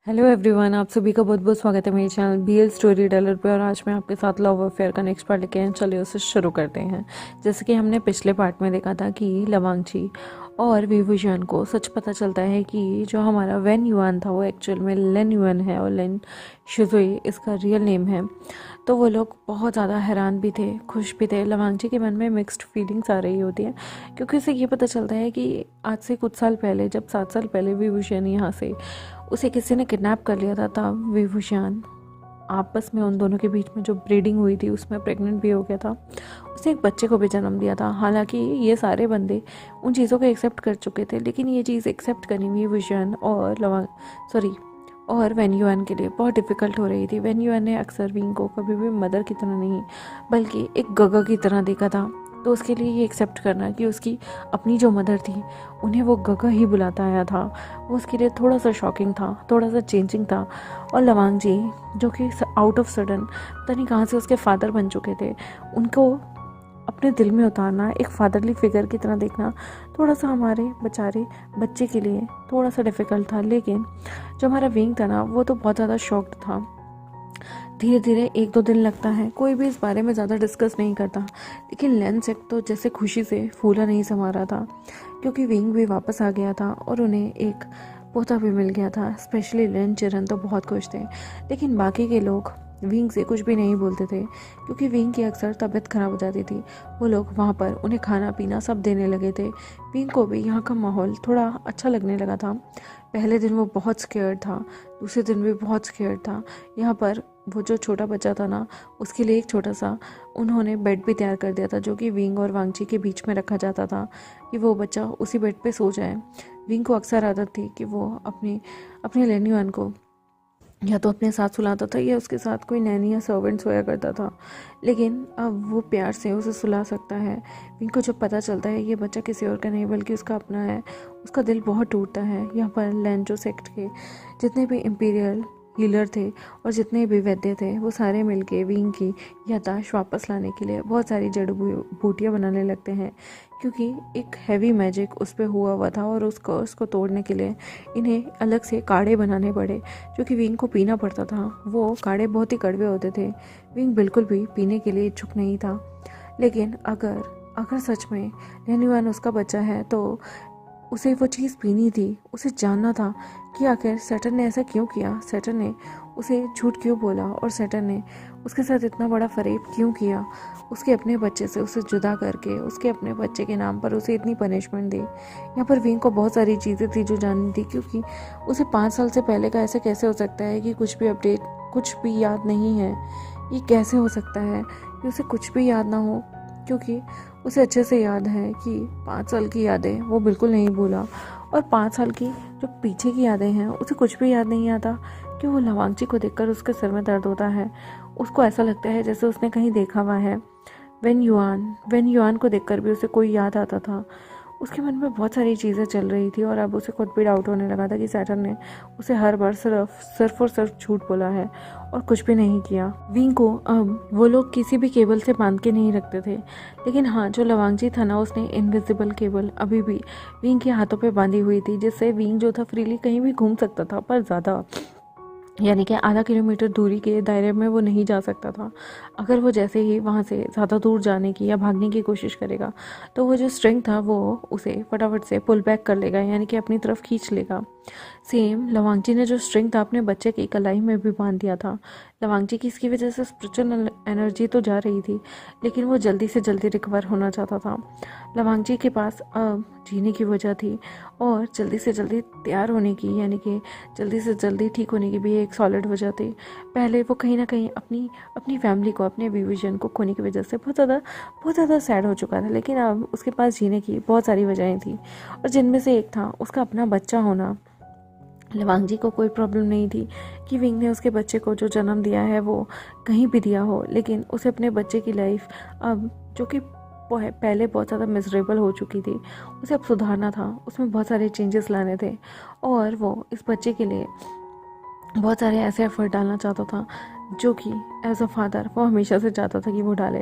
Hello everyone, आप सभी का बहुत बहुत स्वागत है मेरे चैनल BL स्टोरी टेलर पे। और आज मैं आपके साथ लव अफेयर का नेक्स्ट पार्ट लेके आए। चलिए उसे शुरू करते हैं। जैसे कि हमने पिछले पार्ट में देखा था कि लवांगची और विभूषण को सच पता चलता है कि जो हमारा वेन युआन था वो एक्चुअल में लेन युआन है और लेन शुजुई इसका रियल नेम है। तो वो लोग बहुत ज़्यादा हैरान भी थे, खुश भी थे। लवांगची के मन में मिक्स्ड फीलिंग्स आ रही होती है क्योंकि उसे ये पता चलता है कि आज से कुछ साल पहले, जब 7 साल पहले विभूषण यहाँ से उसे किसी ने किडनैप कर लिया था, तब विभूषण आपस में उन दोनों के बीच में जो ब्रीडिंग हुई थी उसमें प्रेग्नेंट भी हो गया था। उसने एक बच्चे को भी जन्म दिया था। हालांकि ये सारे बंदे उन चीज़ों को एक्सेप्ट कर चुके थे, लेकिन ये चीज़ एक्सेप्ट करनी विभूषण और वेन युआन के लिए बहुत डिफ़िकल्ट हो रही थी। वेन युआन ने अक्सर विंग को कभी भी मदर की तरह नहीं बल्कि एक गगा की तरह देखा था। तो उसके लिए ये एक्सेप्ट करना कि उसकी अपनी जो मदर थी उन्हें वो गगा ही बुलाता आया था, वो उसके लिए थोड़ा सा शॉकिंग था, थोड़ा सा चेंजिंग था। और लवांग जी जो कि आउट ऑफ सडन पता नहीं कहाँ से उसके फादर बन चुके थे, उनको अपने दिल में उतारना, एक फादरली फिगर की तरह देखना थोड़ा सा हमारे बेचारे बच्चे के लिए थोड़ा सा डिफ़िकल्ट था। लेकिन जो हमारा विंग था ना, वो तो बहुत ज़्यादा शॉक्ड था। धीरे धीरे 1-2 दिन लगता है, कोई भी इस बारे में ज़्यादा डिस्कस नहीं करता। लेकिन लेंसेक तो जैसे खुशी से फूला नहीं समा रहा था क्योंकि विंग भी वापस आ गया था और उन्हें एक पोता भी मिल गया था। स्पेशली लेन चिरन तो बहुत खुश थे, लेकिन बाकी के लोग विंग से कुछ भी नहीं बोलते थे क्योंकि विंग की अक्सर तबीयत खराब हो जाती थी। वो लोग वहाँ पर उन्हें खाना पीना सब देने लगे थे। विंग को भी यहाँ का माहौल थोड़ा अच्छा लगने लगा था। पहले दिन वो बहुत स्केयर्ड था, दूसरे दिन भी बहुत स्केयर्ड था। यहाँ पर वो जो छोटा बच्चा था ना, उसके लिए एक छोटा सा उन्होंने बेड भी तैयार कर दिया था जो कि विंग और वांगची के बीच में रखा जाता था कि वो बच्चा उसी बेड पे सो जाए। विंग को अक्सर आदत थी कि वो अपने अपने लेन युआन को या तो अपने साथ सुलाता था या उसके साथ कोई नैनी या सर्वेंट सोया करता था, लेकिन अब वो प्यार से उसे सुला सकता है। विंग को जब पता चलता है ये बच्चा किसी और का नहीं बल्कि उसका अपना है, उसका दिल बहुत टूटता है। यहाँ पर लेंजो सेक्ट के जितने भी इम्पीरियल हीलर थे और जितने भी वैद्य थे वो सारे मिलके विंग की याददाश्त वापस लाने के लिए बहुत सारी जड़ी बूटियाँ बनाने लगते हैं क्योंकि एक हैवी मैजिक उस पर हुआ था और उस कर्स को तोड़ने के लिए इन्हें अलग से काढ़े बनाने पड़े जो कि विंग को पीना पड़ता था। वो काढ़े बहुत ही कड़वे होते थे। विंग बिल्कुल भी पीने के लिए इच्छुक नहीं था, लेकिन अगर सच में लेन युआन उसका बच्चा है तो उसे वो चीज़ पीनी थी। उसे जानना था कि आखिर सैटर्न ने ऐसा क्यों किया, सैटर्न ने उसे झूठ क्यों बोला और सैटर्न ने उसके साथ इतना बड़ा फरेब क्यों किया, उसके अपने बच्चे से उसे जुदा करके उसके अपने बच्चे के नाम पर उसे इतनी पनिशमेंट दी। यहाँ पर विंग को बहुत सारी चीज़ें थी जो जाननी थी क्योंकि उसे 5 साल से पहले का ऐसे कैसे हो सकता है कि कुछ भी अपडेट, कुछ भी याद नहीं है। ये कैसे हो सकता है कि उसे कुछ भी याद ना हो, क्योंकि उसे अच्छे से याद है कि 5 साल की यादें वो बिल्कुल नहीं भूला और 5 साल की जो पीछे की यादें हैं उसे कुछ भी याद नहीं आता कि वो लवांगची को देखकर उसके सिर में दर्द होता है। उसको ऐसा लगता है जैसे उसने कहीं देखा हुआ है। वेन युआन को देखकर भी उसे कोई याद आता था। उसके मन में बहुत सारी चीज़ें चल रही थी और अब उसे खुद भी डाउट होने लगा था कि सैटर्न ने उसे हर बार सिर्फ और सिर्फ झूठ बोला है और कुछ भी नहीं किया। विंग को अब वो लोग किसी भी केबल से बांध के नहीं रखते थे, लेकिन हाँ, जो लवांगजी था ना, उसने इनविजिबल केबल अभी भी विंग के हाथों पे बांधी हुई थी जिससे विंग जो था फ्रीली कहीं भी घूम सकता था, पर ज़्यादा यानी कि आधा किलोमीटर दूरी के दायरे में वो नहीं जा सकता था। अगर वो जैसे ही वहाँ से ज़्यादा दूर जाने की या भागने की कोशिश करेगा तो वो जो स्ट्रिंग था वो उसे फटाफट से पुल बैक कर लेगा, यानी कि अपनी तरफ खींच लेगा। सेम लवांगजी ने जो स्ट्रिंग था अपने बच्चे की कलाई में भी बांध दिया था। लवांगजी की इसकी वजह से स्पिरिचुअल एनर्जी तो जा रही थी, लेकिन वो जल्दी से जल्दी रिकवर होना चाहता था। लवांगजी के पास अब जीने की वजह थी और जल्दी से जल्दी तैयार होने की, यानी कि जल्दी से जल्दी ठीक होने की भी एक सॉलिड वजह थी। पहले वो कहीं ना कहीं अपनी फैमिली को, अपने विजन को खोने की वजह से बहुत ज़्यादा सैड हो चुका था, लेकिन अब उसके पास जीने की बहुत सारी वजहें थी और जिनमें से एक था उसका अपना बच्चा होना। लवांगजी को कोई प्रॉब्लम नहीं थी कि विंग ने उसके बच्चे को जो जन्म दिया है वो कहीं भी दिया हो, लेकिन उसे अपने बच्चे की लाइफ अब, जो कि पहले बहुत ज़्यादा मिजरेबल हो चुकी थी, उसे अब सुधारना था। उसमें बहुत सारे चेंजेस लाने थे और वो इस बच्चे के लिए बहुत सारे ऐसे एफर्ट डालना चाहता था जो कि एज अ फादर वो हमेशा से चाहता था कि वो डाले।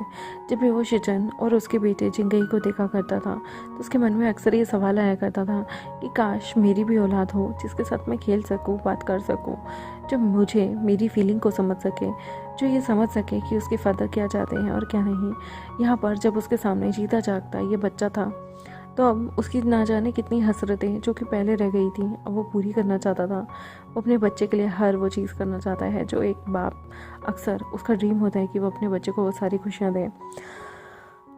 जब भी वो शिचन और उसके बेटे जिंगई को देखा करता था तो उसके मन में अक्सर ये सवाल आया करता था कि काश मेरी भी औलाद हो जिसके साथ मैं खेल सकूं, बात कर सकूं, जो मुझे मेरी फीलिंग को समझ सके, जो ये समझ सके कि उसके फादर क्या चाहते हैं और क्या नहीं। यहाँ पर जब उसके सामने जीता जागता ये बच्चा था तो अब उसकी ना जाने कितनी हसरतें जो कि पहले रह गई थी अब वो पूरी करना चाहता था। वो अपने बच्चे के लिए हर वो चीज़ करना चाहता है जो एक बाप अक्सर उसका ड्रीम होता है कि वो अपने बच्चे को वो सारी खुशियाँ दे।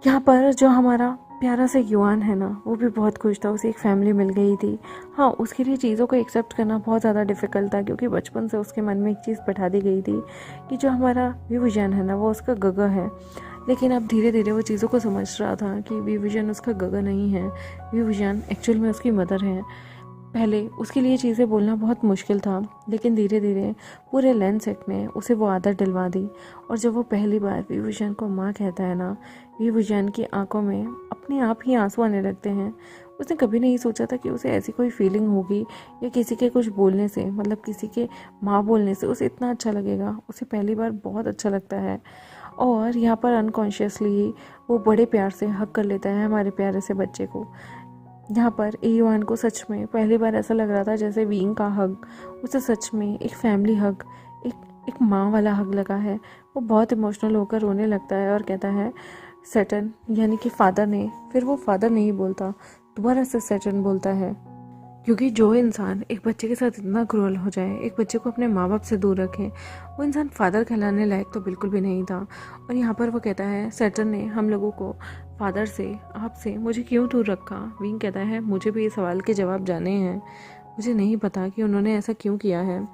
यहाँ पर जो हमारा प्यारा सा युवान है ना वो भी बहुत खुश था, उसे एक फैमिली मिल गई थी। हाँ, उसके लिए चीज़ों को एक्सेप्ट करना बहुत ज़्यादा डिफ़िकल्ट था क्योंकि बचपन से उसके मन में एक चीज़ बैठा दी गई थी कि जो हमारा विजन है ना वो उसका गगा है। लेकिन अब धीरे धीरे वो चीज़ों को समझ रहा था कि विजन उसका गगा नहीं है, विजन एक्चुअल में उसकी मदर है। पहले उसके लिए चीज़ें बोलना बहुत मुश्किल था लेकिन धीरे धीरे पूरे लैंड सेट ने उसे वो आदत डलवा दी। और जब वो पहली बार विभूषण को माँ कहता है ना, विभूषण की आंखों में अपने आप ही आंसू आने लगते हैं। उसने कभी नहीं सोचा था कि उसे ऐसी कोई फीलिंग होगी या किसी के कुछ बोलने से, मतलब किसी के माँ बोलने से उसे इतना अच्छा लगेगा। उसे पहली बार बहुत अच्छा लगता है और यहाँ पर अनकॉन्शियसली वो बड़े प्यार से हक कर लेता है हमारे प्यारे से बच्चे को। यहाँ पर एयुआन को सच में पहली बार ऐसा लग रहा था जैसे विंग का हग उसे सच में एक फैमिली हग, एक माँ वाला हग लगा है। वो बहुत इमोशनल होकर रोने लगता है और कहता है सैटर्न, यानी कि फादर ने, फिर वो फादर नहीं बोलता, दोबारा से सैटर्न बोलता है। क्योंकि जो इंसान एक बच्चे के साथ इतना क्रूअल हो जाए, एक बच्चे को अपने माँ बाप से दूर रखे, वो इंसान फादर कहलाने लायक तो बिल्कुल भी नहीं था। और यहाँ पर वो कहता है सैटर्न ने हम लोगों को फादर से, आपसे मुझे क्यों दूर रखा। विंग कहता है मुझे भी ये सवाल के जवाब जाने हैं, मुझे नहीं पता कि उन्होंने ऐसा क्यों किया है।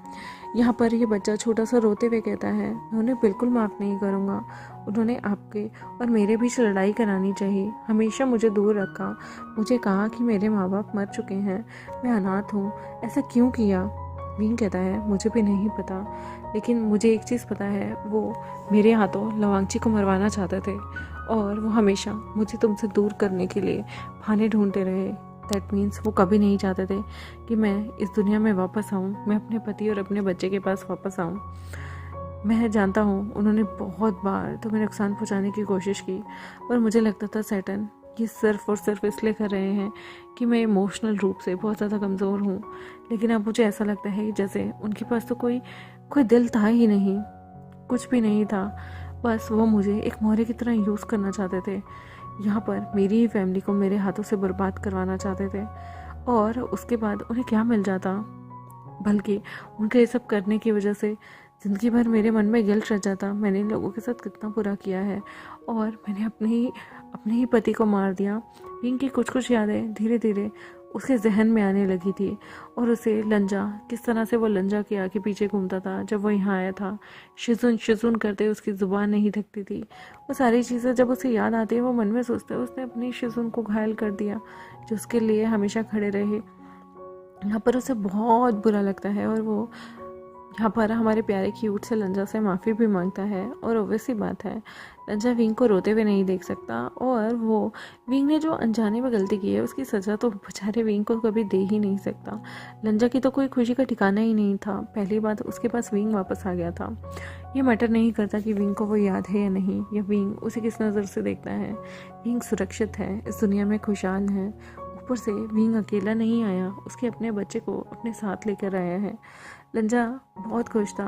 यहाँ पर ये बच्चा छोटा सा रोते हुए कहता है मैं उन्हें बिल्कुल माफ़ नहीं करूँगा, उन्होंने आपके और मेरे बीच लड़ाई करानी चाहिए, हमेशा मुझे दूर रखा, मुझे कहा कि मेरे माँ बाप मर चुके हैं, मैं अनाथ हूँ, ऐसा क्यों किया। विंग कहता है मुझे भी नहीं पता, लेकिन मुझे एक चीज़ पता है, वो मेरे हाथों लवांगची को मरवाना चाहते थे और वो हमेशा मुझे तुमसे दूर करने के लिए बहाने ढूंढते रहे। दैट मीन्स वो कभी नहीं चाहते थे कि मैं इस दुनिया में वापस आऊँ, मैं अपने पति और अपने बच्चे के पास वापस आऊँ। मैं जानता हूँ उन्होंने बहुत बार तुम्हें नुकसान पहुँचाने की कोशिश की, पर मुझे लगता था सैटर्न ये सिर्फ और सिर्फ इसलिए कर रहे हैं कि मैं इमोशनल रूप से बहुत ज़्यादा कमज़ोर हूँ। लेकिन अब मुझे ऐसा लगता है जैसे उनके पास तो कोई दिल था ही नहीं, कुछ भी नहीं था, बस वो मुझे एक मोहरे की तरह यूज़ करना चाहते थे। यहाँ पर मेरी ही फैमिली को मेरे हाथों से बर्बाद करवाना चाहते थे और उसके बाद उन्हें क्या मिल जाता, बल्कि उनके ये सब करने की वजह से ज़िंदगी भर मेरे मन में गिल्ट रह जाता, मैंने इन लोगों के साथ कितना बुरा किया है और मैंने अपने ही पति को मार दिया। इनकी कुछ यादें धीरे धीरे उसके जहन में आने लगी थी और उसे लंजा, किस तरह से वो लंजा के आगे पीछे घूमता था जब वो यहाँ आया था, शिजुन शिजुन करते उसकी ज़ुबान नहीं थकती थी। वो सारी चीज़ें जब उसे याद आती है वो मन में सोचता है उसने अपनी शिजुन को घायल कर दिया जो उसके लिए हमेशा खड़े रहे। यहाँ पर उसे बहुत बुरा लगता है और वो यहाँ पर हमारे प्यारे क्यूट से लंजा से माफ़ी भी मांगता है। और ओवैसी बात है, लंजा विंग को रोते हुए नहीं देख सकता और वो विंग ने जो अनजाने में गलती की है उसकी सज़ा तो बेचारे विंग को कभी दे ही नहीं सकता। लंजा की तो कोई खुशी का ठिकाना ही नहीं था, पहली बात उसके पास विंग वापस आ गया था। ये मैटर नहीं करता कि विंग को वो याद है या नहीं, या विंग उसे किस नज़र से देखता है। विंग सुरक्षित है, इस दुनिया में खुशहाल है। ऊपर से विंग अकेला नहीं आया, उसके अपने बच्चे को अपने साथ लेकर आया है। लंजा बहुत खुश था,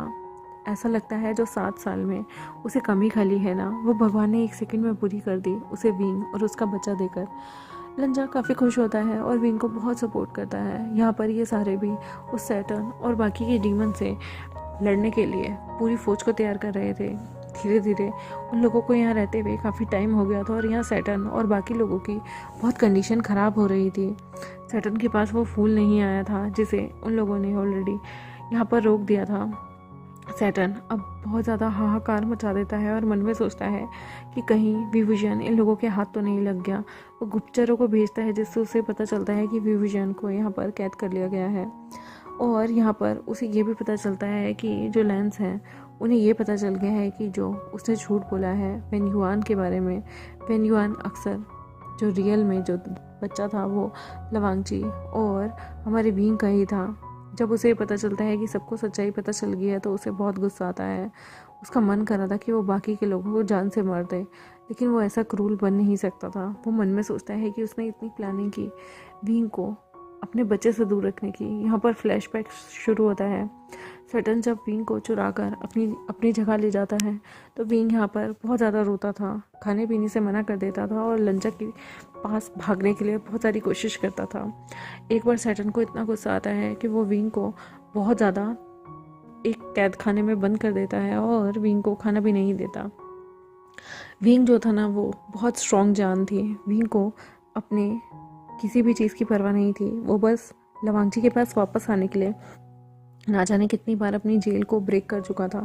ऐसा लगता है जो 7 साल में उसे कमी खाली है ना वो भगवान ने 1 सेकंड में पूरी कर दी, उसे विंग और उसका बच्चा देकर। लंजा काफ़ी खुश होता है और विंग को बहुत सपोर्ट करता है। यहाँ पर ये सारे भी उस सैटर्न और बाकी के डीमन से लड़ने के लिए पूरी फौज को तैयार कर रहे थे। धीरे धीरे उन लोगों को यहाँ रहते हुए काफ़ी टाइम हो गया था और यहाँ सैटर्न और बाकी लोगों की बहुत कंडीशन ख़राब हो रही थी। सैटर्न के पास वो फूल नहीं आया था जिसे उन लोगों ने ऑलरेडी यहाँ पर रोक दिया था। सैटर्न अब बहुत ज़्यादा हाहाकार मचा देता है और मन में सोचता है कि कहीं विभूषण इन लोगों के हाथ तो नहीं लग गया। वो गुप्तचरों को भेजता है जिससे उसे पता चलता है कि विभूषण को यहाँ पर कैद कर लिया गया है। और यहाँ पर उसे ये भी पता चलता है कि जो लैंस हैं उन्हें ये पता चल गया है कि जो उसने झूठ बोला है वेन युआन के बारे में, वेन युआन अक्सर जो रियल में जो बच्चा था वो लवांगची और हमारे विंग का ही था। जब उसे पता चलता है कि सबको सच्चाई पता चल गई है तो उसे बहुत गुस्सा आता है। उसका मन कर रहा था कि वो बाकी के लोगों को जान से मार दे, लेकिन वो ऐसा क्रूर बन नहीं सकता था। वो मन में सोचता है कि उसने इतनी प्लानिंग की विंग को अपने बच्चे से दूर रखने की। यहाँ पर फ्लैशबैक शुरू होता है। सटन जब विंग को चुरा कर अपनी अपनी जगह ले जाता है तो विंग यहाँ पर बहुत ज़्यादा रोता था, खाने पीने से मना कर देता था और लंचक के पास भागने के लिए बहुत सारी कोशिश करता था। एक बार सैटर्न को इतना गुस्सा आता है कि वो विंग को बहुत ज़्यादा एक कैद खाने में बंद कर देता है और विंग को खाना भी नहीं देता। विंग जो था ना वो बहुत स्ट्रॉन्ग जान थी। विंग को अपने किसी भी चीज़ की परवाह नहीं थी। वो बस लवांगजी के पास वापस आने के लिए ना जाने कितनी बार अपनी जेल को ब्रेक कर चुका था।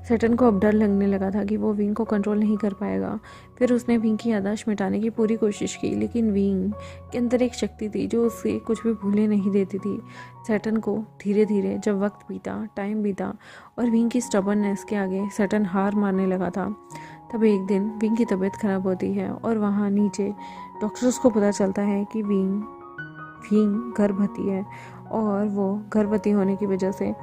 सैटर्न को अब डर लगने लगा था कि वो विंग को कंट्रोल नहीं कर पाएगा। फिर उसने विंग की याददाश्त मिटाने की पूरी कोशिश की, लेकिन विंग के अंदर एक शक्ति थी जो उसे कुछ भी भूलने नहीं देती थी। सैटर्न को धीरे धीरे जब वक्त बीता, टाइम बीता और विंग की स्टबर्ननेस के आगे सैटर्न हार मानने लगा था, तब एक दिन विंग की तबीयत खराब होती है और वहाँ नीचे डॉक्टर्स को पता चलता है कि विंग गर्भवती है और वो गर्भवती होने की वजह से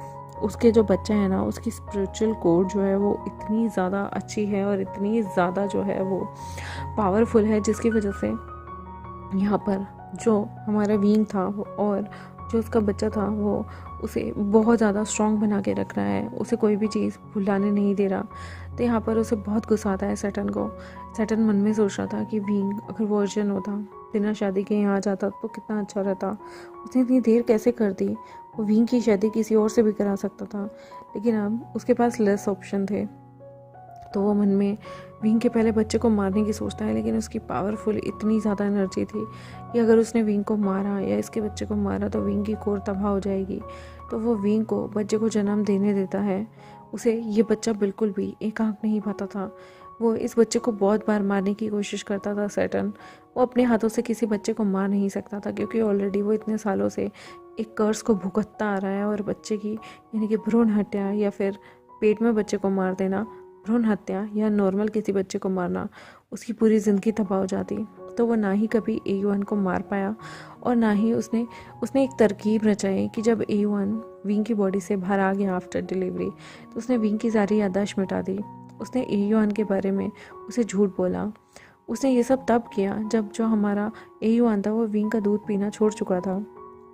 उसके जो बच्चा है ना उसकी स्पिरिचुअल कोड जो है वो इतनी ज़्यादा अच्छी है और इतनी ज़्यादा जो है वो पावरफुल है, जिसकी वजह से यहाँ पर जो हमारा विंग था और जो उसका बच्चा था वो उसे बहुत ज़्यादा स्ट्रॉन्ग बना के रख रहा है, उसे कोई भी चीज़ भुलाने नहीं दे रहा। तो यहाँ पर उसे बहुत गुस्सा आता है सैटर्न को। सैटर्न मन में सोच रहा था कि विंग अगर वर्जिन होता, बिना शादी के यहाँ आ जाता तो कितना अच्छा रहता। उसने इतनी देर कैसे कर दी? वो विंग की शादी किसी और से भी करा सकता था, लेकिन अब उसके पास लेस ऑप्शन थे। तो वो मन में विंग के पहले बच्चे को मारने की सोचता है, लेकिन उसकी पावरफुल इतनी ज़्यादा एनर्जी थी कि अगर उसने विंग को मारा या इसके बच्चे को मारा तो विंग की कोर तबाह हो जाएगी। तो वो विंग को बच्चे को जन्म देने देता है। उसे ये बच्चा बिल्कुल भी एक आंख नहीं पाता था। वो इस बच्चे को बहुत बार मारने की कोशिश करता था सैटर्न। वो अपने हाथों से किसी बच्चे को मार नहीं सकता था, क्योंकि ऑलरेडी वो इतने सालों से एक कर्स को भुगतता आ रहा है और बच्चे की यानी कि भ्रूण हत्या या फिर पेट में बच्चे को मार देना, भ्रूण हत्या या नॉर्मल किसी बच्चे को मारना, उसकी पूरी ज़िंदगी तबाह हो जाती। तो वो ना ही कभी A1 को मार पाया और ना ही उसने एक तरकीब रचाई कि जब A1 विंग की बॉडी से बाहर आ गया आफ्टर डिलीवरी तो उसने विंग की सारी याददाश्त मिटा दी। उसने A1 के बारे में उसे झूठ बोला। उसने ये सब तब किया जब जो हमारा A1 था वो विंग का दूध पीना छोड़ चुका था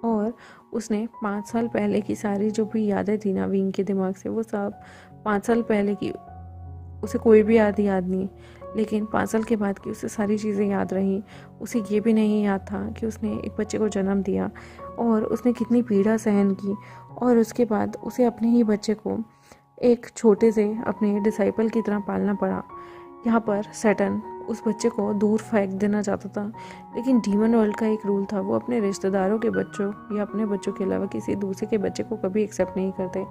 और उसने 5 साल पहले की सारी जो भी यादें थी ना विंग के दिमाग से, वो सब 5 साल पहले की उसे कोई भी याद नहीं, लेकिन 5 साल के बाद की उसे सारी चीज़ें याद रहीं। उसे ये भी नहीं याद था कि उसने एक बच्चे को जन्म दिया और उसने कितनी पीड़ा सहन की और उसके बाद उसे अपने ही बच्चे को एक छोटे से अपने डिसाइपल की तरह पालना पड़ा। यहाँ पर सैटर्न उस बच्चे को दूर फेंक देना चाहता था, लेकिन डीमन वर्ल्ड का एक रूल था, वो अपने रिश्तेदारों के बच्चों या अपने बच्चों के अलावा किसी दूसरे के बच्चे को कभी एक्सेप्ट नहीं करते।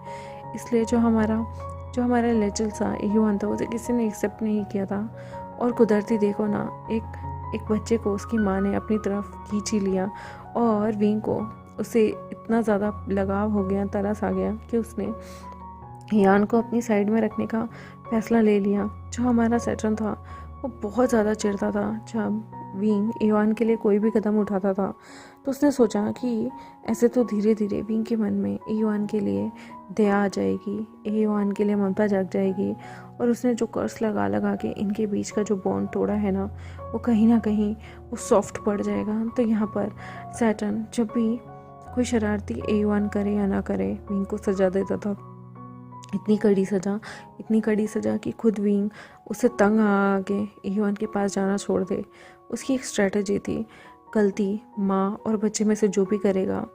इसलिए जो हमारा लेचल सा A1 था उसे किसी ने एक्सेप्ट नहीं किया था। और कुदरती देखो ना, एक बच्चे को उसकी माँ ने अपनी तरफ खींच ही लिया और विंग को उससे इतना ज़्यादा लगाव हो गया, तरस आ गया कि उसने यान को अपनी साइड में रखने का फैसला ले लिया। जो हमारा सैटर्न था वो बहुत ज़्यादा चिढ़ता था जब विंग A1 के लिए कोई भी कदम उठाता था। तो उसने सोचा कि ऐसे तो धीरे धीरे विंग के मन में A1 के लिए दया आ जाएगी, A1 के लिए ममता जाग जाएगी और उसने जो कर्स लगा के इनके बीच का जो बॉन्ड तोड़ा है ना वो कहीं ना कहीं वो सॉफ्ट पड़ जाएगा। तो यहाँ पर सैटर्न जब भी कोई शरारती A1 करे या ना करे विंग को सजा देता था। इतनी कड़ी सज़ा कि खुद विंग उससे तंग आके A1 के पास जाना छोड़ दे। उसकी एक स्ट्रेटजी थी, गलती माँ और बच्चे में से जो भी करेगा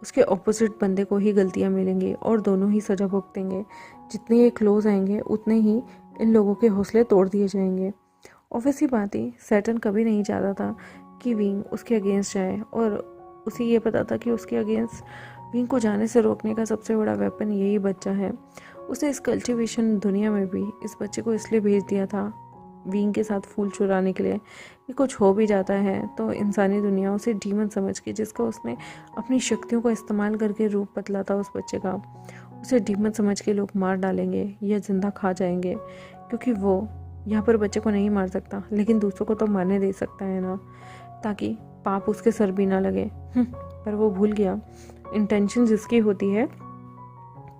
उसके ऑपोजिट बंदे को ही गलतियाँ मिलेंगी और दोनों ही सज़ा भुगतेंगे। जितने ये क्लोज आएंगे उतने ही इन लोगों के हौसले तोड़ दिए जाएंगे। ऑब्वियसली बात ही सैटर्न कभी नहीं चाहता था कि विंग उसके अगेंस्ट जाए और उसे ये पता था कि उसके अगेंस्ट विंग को जाने से रोकने का सबसे बड़ा वेपन यही बच्चा है। उसने इस कल्टिवेशन दुनिया में भी इस बच्चे को इसलिए भेज दिया था विंग के साथ फूल चुराने के लिए कि कुछ हो भी जाता है तो इंसानी दुनिया उसे डीमन समझ के, जिसका उसने अपनी शक्तियों का इस्तेमाल करके रूप बदला था उस बच्चे का, उसे डीमन समझ के लोग मार डालेंगे या जिंदा खा जाएंगे, क्योंकि वो यहाँ पर बच्चे को नहीं मार सकता लेकिन दूसरों को तो मारने दे सकता है ना, ताकि पाप उसके सर भी ना लगे। पर वो भूल गया इंटेंशन जिसकी होती है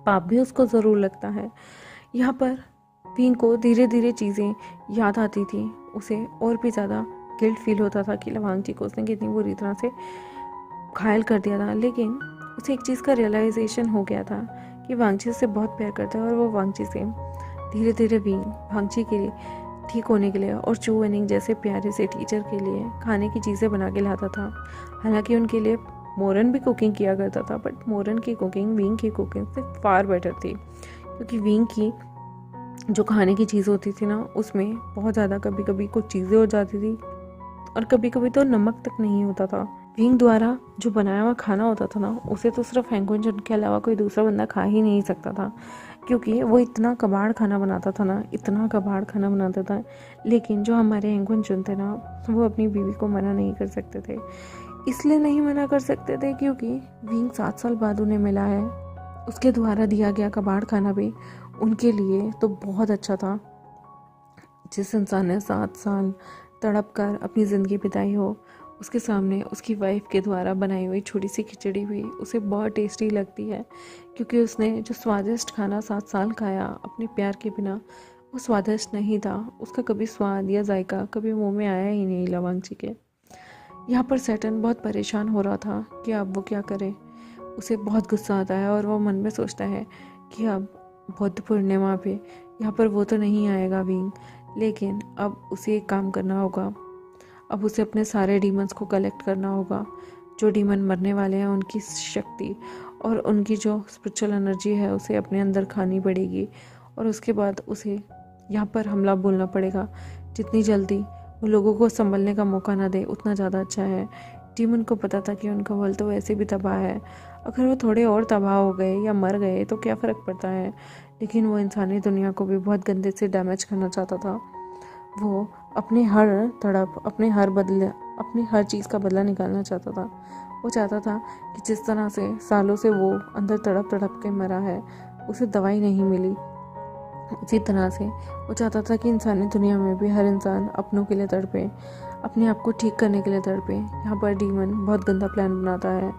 पाप भी उसको ज़रूर लगता है। यहाँ पर विंग को धीरे धीरे चीज़ें याद आती थी, उसे और भी ज़्यादा गिल्ट फील होता था कि लवांगची को उसने कितनी बुरी तरह से घायल कर दिया था। लेकिन उसे एक चीज़ का रियलाइजेशन हो गया था कि वांगची से बहुत प्यार करता है और वो वांगची से धीरे धीरे विंग वांगची के लिए ठीक होने के लिए और चू वेनिंग जैसे प्यारे से टीचर के लिए खाने की चीज़ें बना के लाता था। हालांकि उनके लिए मोरन भी कुकिंग किया करता था, बट मोरन की कुकिंग विंग की कुकिंग से फार बेटर थी, क्योंकि विंग की जो खाने की चीज़ होती थी ना, उसमें बहुत ज़्यादा कभी कभी कुछ चीज़ें हो जाती थी और कभी कभी तो नमक तक नहीं होता था। विंग द्वारा जो बनाया हुआ खाना होता था ना, उसे तो सिर्फ हैंग जुन के अलावा कोई दूसरा बंदा खा ही नहीं सकता था, क्योंकि वो इतना कबाड़ खाना बनाता था ना, इतना कबाड़ खाना बनाता था। लेकिन जो हमारे हैंग जुन थे ना, वो अपनी बीवी को मना नहीं कर सकते थे। इसलिए नहीं मना कर सकते थे क्योंकि विंग 7 साल बाद उन्हें मिला है। उसके द्वारा दिया गया कबाड़ खाना भी उनके लिए तो बहुत अच्छा था। जिस इंसान ने 7 साल तड़प कर अपनी ज़िंदगी बिताई हो, उसके सामने उसकी वाइफ के द्वारा बनाई हुई छोटी सी खिचड़ी भी उसे बहुत टेस्टी लगती है, क्योंकि उसने जो स्वादिष्ट खाना 7 साल खाया अपने प्यार के बिना, वो स्वादिष्ट नहीं था। उसका कभी स्वाद या जायका कभी मुंह में आया ही नहीं लवांगची के। यहाँ पर सैटर्न बहुत परेशान हो रहा था कि अब वो क्या करे। उसे बहुत गुस्सा आता है और वो मन में सोचता है कि अब बुद्ध पूर्णिमा पे यहाँ पर वो तो नहीं आएगा विंग, लेकिन अब उसे एक काम करना होगा। अब उसे अपने सारे डीमंस को कलेक्ट करना होगा। जो डीमन मरने वाले हैं उनकी शक्ति और उनकी जो स्पिरिचुअल एनर्जी है उसे अपने अंदर खानी पड़ेगी, और उसके बाद उसे यहाँ पर हमला बोलना पड़ेगा। जितनी जल्दी वो लोगों को संभलने का मौका ना दे उतना ज़्यादा अच्छा है। डीमन को पता था कि उनका वर्ल्ड तो वैसे भी तबाह है, अगर वो थोड़े और तबाह हो गए या मर गए तो क्या फ़र्क पड़ता है। लेकिन वो इंसानी दुनिया को भी बहुत गंदे से डैमेज करना चाहता था। वो अपनी हर तड़प, अपनी हर चीज़ का बदला निकालना चाहता था। वो चाहता था कि जिस तरह से सालों से वो अंदर तड़प तड़प के मरा है, उसे दवाई नहीं मिली, उसी तरह से वो चाहता था कि इंसानी दुनिया में भी हर इंसान अपनों के लिए तड़पे, अपने आप को ठीक करने के लिए तड़पे। यहाँ पर डीमन बहुत गंदा प्लान बनाता है।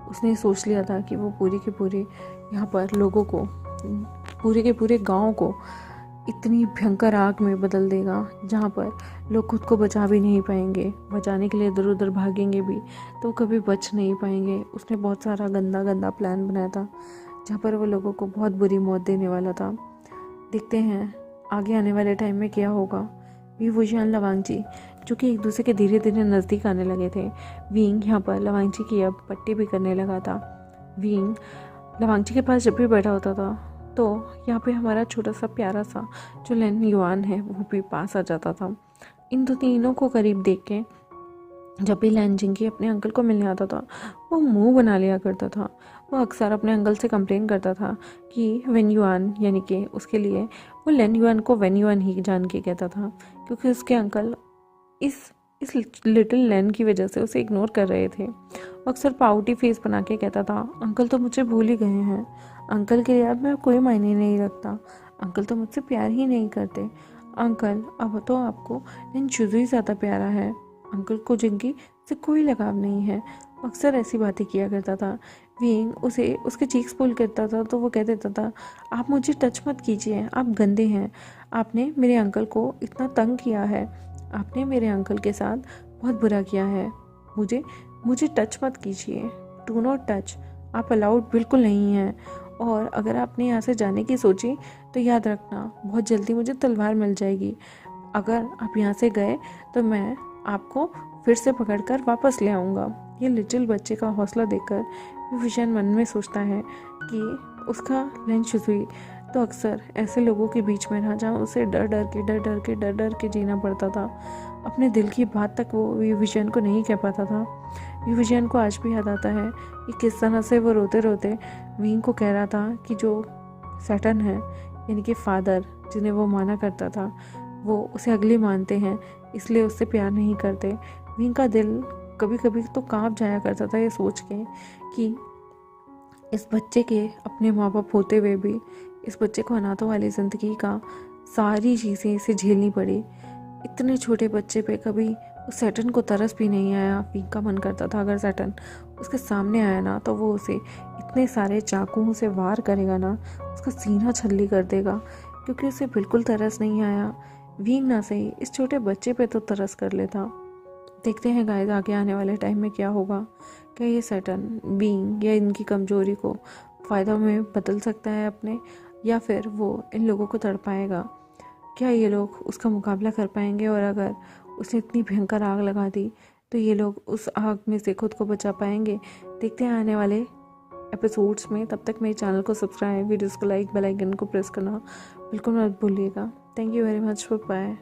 उसने सोच लिया था कि वो पूरी के पूरी यहाँ पर लोगों को, पूरे के पूरे गांव को इतनी भयंकर आग में बदल देगा जहाँ पर लोग खुद को बचा भी नहीं पाएंगे। बचाने के लिए इधर उधर भागेंगे भी तो कभी बच नहीं पाएंगे। उसने बहुत सारा गंदा गंदा प्लान बनाया था जहाँ पर वो लोगों को बहुत बुरी मौत देने वाला था। देखते हैं आगे आने वाले टाइम में क्या होगा। वी वुशियान लवांगची जो कि एक दूसरे के धीरे धीरे नज़दीक आने लगे थे। विंग यहाँ पर लवांगची की अब पट्टी भी करने लगा था। विंग लवांगची के पास जब भी बैठा होता था तो यहाँ पे हमारा छोटा सा प्यारा सा जो लेन युआन है वो भी पास आ जाता था। इन दो तीनों को करीब देख के जब भी लैन जिंगी अपने अंकल को मिलने आता था वो मुंह बना लिया करता था। वो अक्सर अपने अंकल से कंप्लेन करता था कि वेन युआन, यानी कि उसके लिए वो लेन युआन को वेन युआन ही जान के कहता था, क्योंकि उसके अंकल इस लिटिल लैन की वजह से उसे इग्नोर कर रहे थे। वो अक्सर पाउटी फेस बना के कहता था, अंकल तो मुझे भूल ही गए हैं, अंकल के लिए अब मैं कोई मायने नहीं रखता, अंकल तो मुझसे प्यार ही नहीं करते, अंकल अब तो आपको लेन शुजू ही ज़्यादा प्यारा है, अंकल को जिंगी से कोई लगाव नहीं है। अक्सर ऐसी बातें किया करता था। विंग उसे उसके चीक्स पुल करता था तो वो कह देता था, आप मुझे टच मत कीजिए, आप गंदे हैं, आपने मेरे अंकल को इतना तंग किया है, आपने मेरे अंकल के साथ बहुत बुरा किया है, मुझे टच मत कीजिए, डू नॉट टच, आप अलाउड बिल्कुल नहीं हैं, और अगर आपने यहाँ से जाने की सोची तो याद रखना बहुत जल्दी मुझे तलवार मिल जाएगी, अगर आप यहाँ से गए तो मैं आपको फिर से पकड़कर वापस ले आऊँगा। ये लिटिल बच्चे का हौसला देखकर विशन मन में सोचता है कि उसका लेन शुजुई तो अक्सर ऐसे लोगों के बीच में रहा जहाँ उसे डर डर के जीना पड़ता था। अपने दिल की बात तक वो विजन को नहीं कह पाता था। विजन को आज भी याद आता है कि किस तरह से वो रोते रोते विंग को कह रहा था कि जो सैटर्न है, यानी कि फादर जिन्हें वो माना करता था, वो उसे अगली मानते हैं, इसलिए उससे प्यार नहीं करते। विंग का दिल कभी कभी तो कांप जाया करता था ये सोच के कि इस बच्चे के अपने माँ बाप होते हुए भी इस बच्चे को अनाथों वाली ज़िंदगी का सारी चीज़ें इसे झेलनी पड़ी। इतने छोटे बच्चे पे कभी उस सैटर्न को तरस भी नहीं आया। विंग का मन करता था अगर सैटर्न उसके सामने आया ना तो वो उसे इतने सारे चाकुओं से वार करेगा ना, उसका सीना छल्ली कर देगा, क्योंकि उसे बिल्कुल तरस नहीं आया। विंग ना सही, इस छोटे बच्चे पे तो तरस कर लेता। देखते हैं गाइस आगे आने वाले टाइम में क्या होगा। क्या ये सैटर्न विंग या इनकी कमजोरी को फ़ायदा में बदल सकता है अपने, या फिर वो इन लोगों को तड़पाएगा? क्या ये लोग उसका मुकाबला कर पाएंगे? और अगर उसने इतनी भयंकर आग लगा दी तो ये लोग उस आग में से खुद को बचा पाएंगे? देखते हैं आने वाले एपिसोड्स में। तब तक मेरे चैनल को सब्सक्राइब, वीडियोस को लाइक, बेल आइकन को प्रेस करना बिल्कुल मत भूलिएगा। Thank you very much, bye.